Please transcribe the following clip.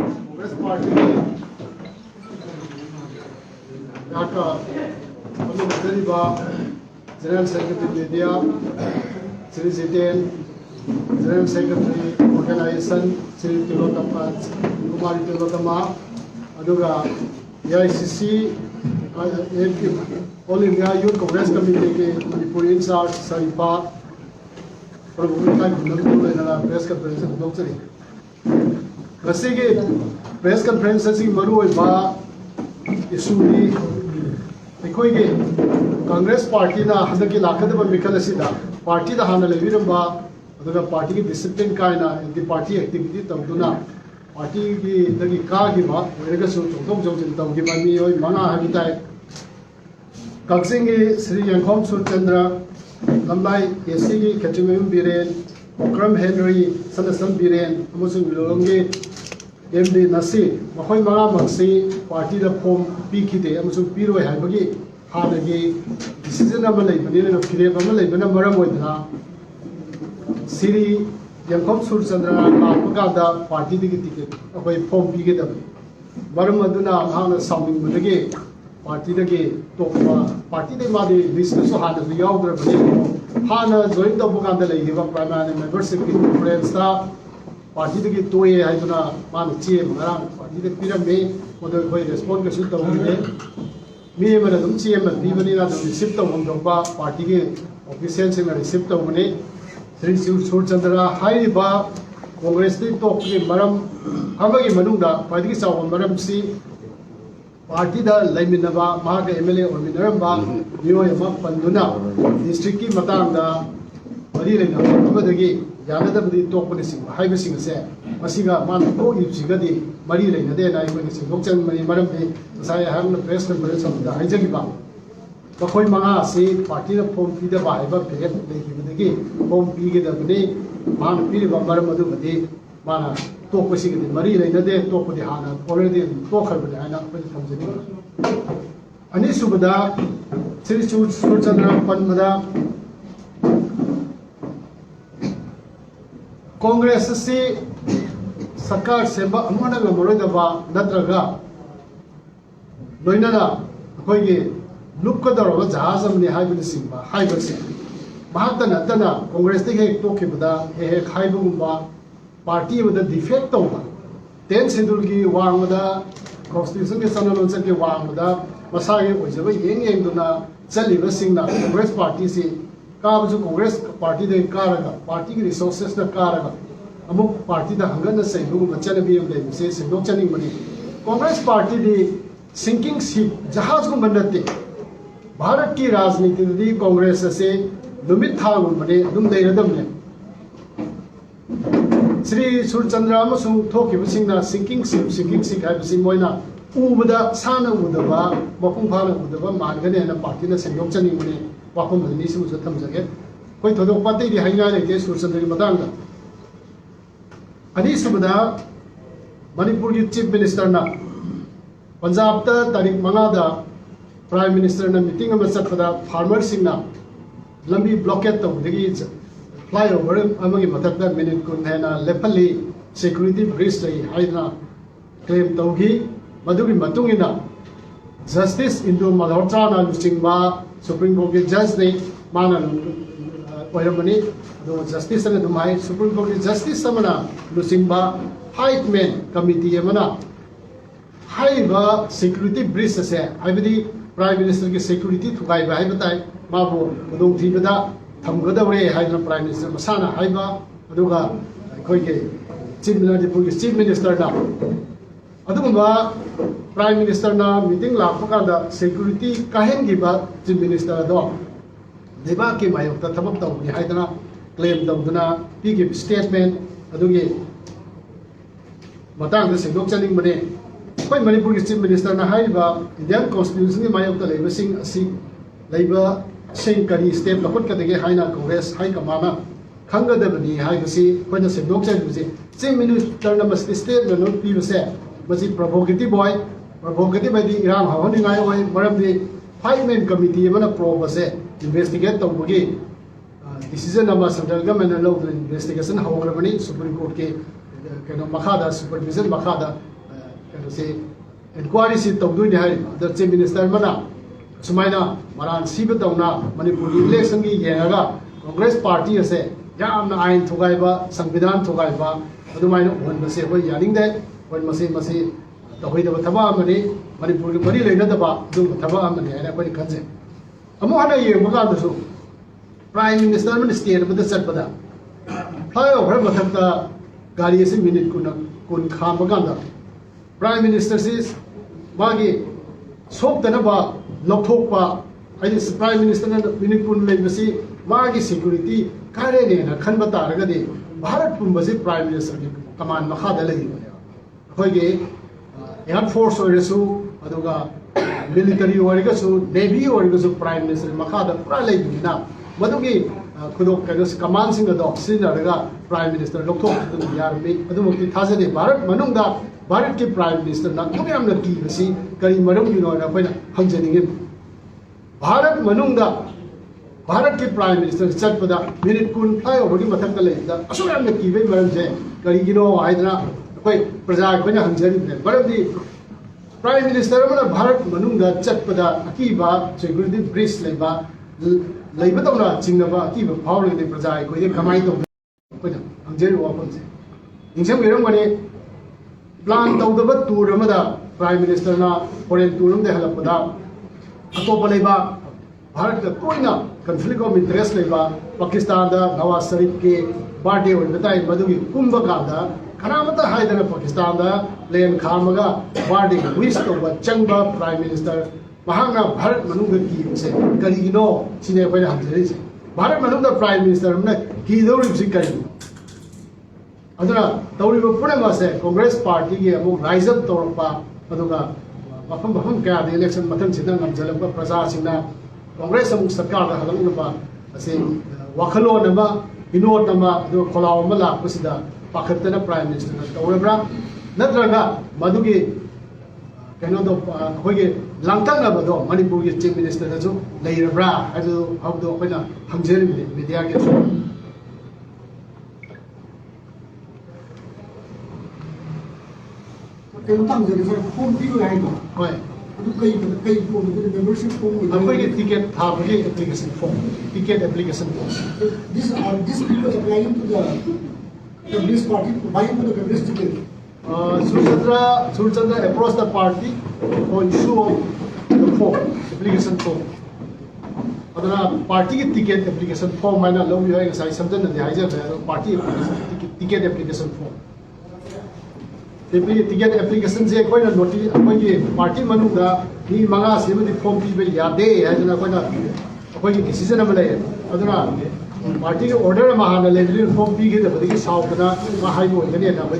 Congress Party Dhaka General Secretary Media, Shri General Secretary Organization, Shri Kumari Devabrata, aduga AICC, All India Youth Congress Committee ke Manipur in charge Saripa, press conference doctor. Kasi press conference si maru ba issue Congress Party na handaki lakadaba mikhala sida party da hana leviramba aduga party ki discipline kaina anti party activity tamduna party ki dagi ka gi ba erega su chong jin taw gi ba mi oi manga habitai Kaksing ki Shri Yankhom Surchandra Lamlai AC ki Kachimim Biren Okram Henry Sanasam Biren amusung Lolongi MD Nasir makhoi manga maksi party da form pikide amusung piroi haibagi hadagi decision ama leibani na phire ama leibana maram oidna Shri Yankhom Surchandra Kapakada party digi ticket akoi form pigeda maram aduna hana saming madagi party dagi tokwa party de madi list so hana yaudra bani hana join da bukanda leiba primary membership ki conference ta party dagi toye haiduna man che marang party de pirame modo koi respond ka su tawne mi mana dum che ma bi bani na dum receive tawum dongba party ki official se receive tawune Shri Surchandra hai ba Congress ti tok ki maram amagi manungda party ki saw maram si party da laiminaba maga MLA or minaramba niyo yama panduna district ki matang da mari leina abadagi yanada budi tokpani sing haiba sing se masiga man ko ipsiga di mari leina de na ko sing dokchan mari maram pe sai hang press conference da haijagi ba bakoi manga si party da form pi da ba haiba phet leibadagi form pi ge da bani man pi ba maram adu badi mana tokpa si gadi mari leina de tokpa di hana already tokhar bani ana ko thamjani ani subada Shri Surchandra panmada Congress si sarkar semba amana ga maroi ba natraga loinana koi ge lupkhigadaba jahaj amni haibani simba haibasi mahatana tana Congress te he tokhibada he haibugumba party with the defect over 10 schedule ki wangda constitution ke sanalon se ke wangda masage ojaba yeng duna chaliba singna Congress party se kaabju Congress party de karaga party ki resources na karaga amuk party da hangana sei bu bachana bi am le se sindok chaning mani Congress party di sinking ship jahaj ko banate bharat ki rajniti di Congress se numit thang mani dum dei radam ne Shri Surchandra amasung thokibasingna sinking ship haibasi moina ubada sana udaba mapung phana udaba mangane na party na sendok chani mani wapum ni simu sa thamjage koi thodok patei di hainga le ke Surchandra ki matangda ani subada Manipur ki chief minister na Punjab ta tarik manga da prime minister na meeting ama chatpada farmer singna lambi blockade tawdagi flyover amagi mathakta minute kun hena lepali security breach lai haidna claim tawgi madugi matungina justice indo malhotra na luchingba supreme court ke judge nei mana oiramani do justice na dumai supreme court ke justice samana luchingba high command committee amana haiba security breach se haibadi prime minister ke security thugai ba haibatai mabu bodong thibada thamgadawre haidna prime minister masana haiba aduga khoi ke chief minister na adugumba prime minister na meeting lakpa da security kahen gi ba chief minister do deba ke mayok ta thabak taw ni haidna claim dawduna pi ke statement adugi matang da singdok chaning mane khoi manipur ke chief minister na haiba Indian constitution ni mayok ta leiba sing asi leiba sing kari step la khot ka dege haina Congress hai kamana khanga da bani hai basi khona se dok chai basi chief minister na mas state na not pi base basi provocative boy provocative by the Iran ha honi ngai oi maram di five man committee mana pro base investigate to bagi decision ama central government na law investigation ha hogra bani supreme court ke kena makhada supervision makhada ꯀꯩꯅꯣꯁꯤ ꯏꯟꯀ꯭ꯋꯥꯏꯔꯤꯁꯤ ꯇꯧꯗꯣꯏꯅꯤ ꯍꯥꯏꯔꯤꯕ ꯑꯗ chief minister ꯑꯃꯅ ꯁꯨꯃꯥꯏꯅ ꯃꯔꯥꯟ ꯁꯤꯕ ꯇꯧꯅ ꯃꯅꯤꯄꯨꯔꯒꯤ ꯏꯂꯦꯛꯁꯟꯒꯤ ꯌꯦꯡꯉꯒ ꯀꯣꯡꯒ꯭ꯔꯦꯁ ꯄꯥꯔꯇꯤ ꯑꯁꯦ ꯌꯥꯝꯅ ꯑꯥꯏꯟ ꯊꯨꯒꯥꯏꯕ ꯁꯪꯕꯤꯙꯥꯟ ꯊꯨꯒꯥꯏꯕ ꯑꯗꯨꯃꯥꯏꯅ ꯎꯍꯟꯕꯁꯦ ꯑꯩꯈꯣꯏ ꯌꯥꯅꯤꯡꯗꯦ ꯑꯩꯈꯣꯏ ꯃꯁꯤ ꯇꯧꯍꯩꯗꯕ ꯊꯕꯛ ꯑꯃꯅꯤ ꯃꯅꯤꯄꯨꯔꯒꯤ ꯃꯔꯤ ꯂꯩꯅꯗꯕ ꯑꯗꯨꯒꯨꯝꯕ ꯊꯕꯛ ꯑꯃꯅꯤ ꯍꯥꯏꯅ ꯑꯩꯈꯣꯏꯅ ꯈꯟꯖꯩ ꯑꯃꯨꯛ ꯍꯟꯅ ꯌꯦꯡꯕ ꯀꯥꯟꯗꯁꯨ ꯄ꯭ꯔꯥꯏꯝ ꯃꯤꯅꯤꯁꯇꯔ ꯑꯃꯅ ꯁ꯭ꯇꯦꯠ ꯑꯃꯗ ꯆꯠꯄꯗ ꯐ꯭ꯂꯥꯏꯑꯣꯚꯔ ꯃꯊꯛꯇ ꯒꯥꯔꯤ ꯑꯁꯤ ꯃꯤꯅꯤꯠ ꯀꯨꯟ ꯈꯥꯝꯕ ꯀꯥꯟꯗ ꯄ꯭ꯔꯥꯏꯝ ꯃꯤꯅꯤꯁꯇꯔꯁꯤ ꯃꯥꯒꯤ ꯁꯣꯛꯇꯅꯕ ꯂꯧꯊꯣꯛꯄ ꯍꯥꯏꯗꯤ ꯄ꯭ꯔꯥꯏꯝ ꯃꯤꯅꯤꯁꯇꯔꯅ ꯃꯤꯅꯤꯠ ꯀꯨꯟ ꯂꯩꯕꯁꯤ ꯃꯥꯒꯤ ꯁꯦꯀ꯭ꯌꯨꯔꯤꯇꯤ ꯀꯥꯏꯔꯦꯅꯦꯅ ꯈꯟꯕ ꯇꯥꯔꯒꯗꯤ ꯚꯥꯔꯠ ꯄꯨꯝꯕꯁꯤ ꯄ꯭ꯔꯥꯏꯝ ꯃꯤꯅꯤꯁꯇꯔꯒꯤ ꯀꯃꯥꯟ ꯃꯈꯥꯗ ꯂꯩꯔꯤꯕꯅꯦꯕ ꯑꯩꯈꯣꯏꯒꯤ ꯑꯦꯌꯔ ꯐꯣꯔꯁ ꯑꯣꯏꯔꯁꯨ ꯑꯗꯨꯒ ꯃꯤꯂꯤꯇꯔꯤ ꯑꯣꯏꯔꯒꯁꯨ ꯅꯦꯚꯤ ꯑꯣꯏꯔꯒꯁꯨ ꯄ꯭ꯔꯥꯏꯝ ꯃꯤꯅꯤꯁꯇꯔꯒꯤ ꯃꯈꯥꯗ ꯄꯨꯔꯥ ꯂꯩꯕꯅꯤꯅ ꯃꯗꯨꯒꯤ ꯀꯩꯅꯣ ꯀꯃꯥꯟꯁꯤꯡ ꯑꯗꯣ ꯁꯤꯖꯤꯟꯅꯔꯒ ꯄ꯭ꯔꯥꯏꯝ ꯃꯤꯅꯤꯁꯇꯔ ꯂꯧꯊꯣꯛꯄꯗꯨꯅ ꯌꯥꯔꯝꯃꯤ ꯑꯗꯨꯃꯛꯇꯤ ꯊꯥꯖꯗꯦ ꯚꯥꯔꯠ ꯃꯅꯨꯡꯗ ꯚꯥꯔꯠꯀꯤ ꯄ꯭ꯔꯥꯏꯝ ꯃꯤꯅꯤꯁꯇꯔꯅ ꯑꯗꯨꯛ ꯌꯥꯝꯅ ꯀꯤꯕꯁꯤ ꯀꯔꯤ ꯃꯔꯝꯒꯤꯅꯣ ꯍꯥꯏꯅ ꯑꯩꯈꯣꯏꯅ ꯍꯪꯖꯅꯤꯡꯉꯤ ꯚꯥꯔꯠ ꯃꯅꯨꯡꯗ ꯚꯥꯔꯠꯀꯤ ꯄ꯭ꯔꯥꯏꯝ ꯃꯤꯅꯤꯁꯇꯔ ꯆꯠꯄꯗ ꯃꯤꯅꯤꯠ ꯀꯨꯟ ꯐ꯭ꯂꯥꯏꯑꯣꯚꯔꯒꯤ ꯃꯊꯛꯇ ꯂꯩꯕꯗ ꯑꯁꯨꯛ ꯌꯥꯝꯅ ꯀꯤꯕꯒꯤ ꯃꯔꯝꯁꯦ ꯀꯔꯤꯒꯤꯅꯣ ꯍꯥꯏꯗꯅ ꯑꯩꯈꯣꯏ ꯄ꯭ꯔꯖꯥ ꯑꯩꯈꯣꯏꯅ ꯍꯪꯖꯔꯤꯕꯅꯦ ꯃꯔꯝꯗꯤ ꯄ꯭ꯔꯥꯏꯝ ꯃꯤꯅꯤꯁꯇꯔ ꯑꯃꯅ ꯚꯥꯔꯠ ꯃꯅꯨꯡꯗ ꯆꯠꯄꯗ ꯑꯀꯤꯕ ꯁꯦꯀ꯭ꯌꯨꯔꯤꯇꯤ ꯕ꯭ꯔꯤꯖ ꯂꯩꯕꯗꯧꯅ ꯆꯤꯡꯅꯕ ꯑꯀꯤꯕ ꯐꯥꯎꯔꯒꯗꯤ ꯄ꯭ꯔꯖꯥ ꯑꯩꯈꯣꯏꯗꯤ ꯀꯃꯥꯏꯅ ꯇꯧꯒꯅꯤ ꯑꯩꯈꯣꯏꯅ ꯍꯪꯖꯔꯤꯕ ꯋꯥꯐꯝꯁꯦ ꯅꯤꯡꯁꯤꯡꯕꯤꯔꯝꯒꯅꯤ ꯄ꯭ꯂꯥꯟ ꯇꯧꯗꯕ ꯇꯨꯔ ꯑꯃꯗ ꯄ꯭ꯔꯥꯏꯝ ꯃꯤꯅꯤꯁꯇꯔꯅ ꯐꯣꯔꯦꯟ ꯇꯨꯔ ꯑꯃꯗ ꯍꯜꯂꯛꯄꯗ ꯑꯇꯣꯞꯄ ꯂꯩꯕꯥꯛ ꯚꯥꯔꯠꯀ ꯇꯣꯏꯅ ꯀꯟꯐ꯭ꯂꯤꯛ ꯑꯣꯐ ꯏꯟꯇꯔꯦꯁ ꯂꯩꯕ ꯄꯥꯀꯤꯁꯇꯥꯟꯗ ꯅꯋꯥꯖ ꯁꯔꯤꯐꯀꯤ ꯕꯥꯔꯗꯦ ꯑꯣꯏꯕ ꯇꯥꯏ ꯃꯗꯨꯒꯤ ꯀꯨꯝꯕ ꯀꯥꯟꯗ ꯀꯅꯥꯃꯠꯇ ꯍꯥꯏꯗꯅ ꯄꯥꯀꯤꯁꯇꯥꯟꯗ ꯄ꯭ꯂꯦꯟ ꯈꯥꯝꯃꯒ ꯕꯥꯔꯗꯦꯒ ꯋꯤꯁ ꯇꯧꯕ ꯆꯪꯕ ꯄ꯭ꯔꯥꯏꯝ ꯃꯤꯅꯤꯁꯇꯔ ꯃꯍꯥꯛꯅ ꯚꯥꯔꯠ ꯃꯅꯨꯡꯗ ꯀꯤꯕꯁꯦ ꯀꯔꯤꯒꯤꯅꯣ ꯁꯤꯅꯤ ꯑꯩꯈꯣꯏꯅ ꯍꯪꯖꯔꯤꯁꯦ ꯚꯥꯔꯠ ꯃꯅꯨꯡꯗ ꯄ꯭ꯔꯥꯏꯝ ꯃꯤꯅꯤꯁꯇꯔ ꯑꯃꯅ ꯀꯤꯗꯧꯔꯤꯕꯁꯤ ꯀꯔꯤꯅꯣ ꯑꯗꯨꯅ ꯇꯧꯔꯤꯕ ꯄꯨꯝꯅꯃꯛꯁꯦ ꯀꯣꯡꯒ꯭ꯔꯦꯁ ꯄꯥꯔꯇꯤꯒꯤ ꯑꯃꯨꯛ ꯔꯥꯏꯖ ꯑꯞ ꯇꯧꯔꯛꯄ ꯑꯗꯨꯒ ꯃꯐꯝ ꯀꯌꯥꯗ ꯏꯂꯦꯛꯁꯟ ꯃꯊꯪꯁꯤꯗ ꯉꯝꯖꯜꯂꯛꯄ प्रजाꯁꯤꯡꯅ ꯀꯣꯡꯒ꯭रेस ꯑꯃꯨꯛ ꯁꯔꯀꯥꯔꯗ ꯍꯜꯂꯛꯅꯕ ꯑꯁꯤ ꯋꯥꯈꯜꯂꯣꯟ ꯑꯃ ꯏꯅꯣꯠ ꯑꯃ ꯑꯗꯨꯒ ꯈꯣꯜꯂꯥꯎ ꯑꯃ ꯂꯥꯛꯄꯁꯤꯗ ꯄꯥꯈꯠꯇꯅ ꯄ꯭ꯔꯥꯏꯝ ꯃꯤꯅꯤꯁꯇꯔꯅ ꯇꯧꯔꯕ꯭ꯔꯥ ꯅꯠꯇ꯭ꯔꯒ ꯃꯗꯨꯒꯤ ꯀꯩꯅꯣꯗꯣ ꯑꯩꯈꯣꯏꯒꯤ ꯂꯥꯡꯇꯛꯅꯕꯗꯣ ꯃꯅꯤꯄꯨꯔꯒꯤ ꯆꯤꯐ ꯃꯤꯅꯤꯁꯇꯔꯗꯁꯨ ꯂꯩꯔꯕ꯭ꯔꯥ ꯍꯥꯏꯕꯗꯣ ꯑꯩꯈꯣꯏꯅ ꯍꯪꯖꯔꯤꯕꯅꯤ ꯃꯤꯗꯤꯌꯥꯒꯤ ꯍꯣꯏ ꯑꯩꯈꯣꯏꯒꯤ ꯇꯤꯀꯦꯠ ꯊꯥꯕꯒꯤ application form ticket application form This people applying to the Communist Party, buying to the Communist ticket. Surchandra approached the party for issue of the form, application form. Adana party ki ticket application form maina law yo ai sai samjan na dai ja party ticket application form. Ticket application je koi na noti koi ki party manu da ni manga se madi form pi be ya de hai jana koi na koi ki decision am lai adana party ke order ma ha na le form pi ke da badi ki saw da ma hai bo ne na ba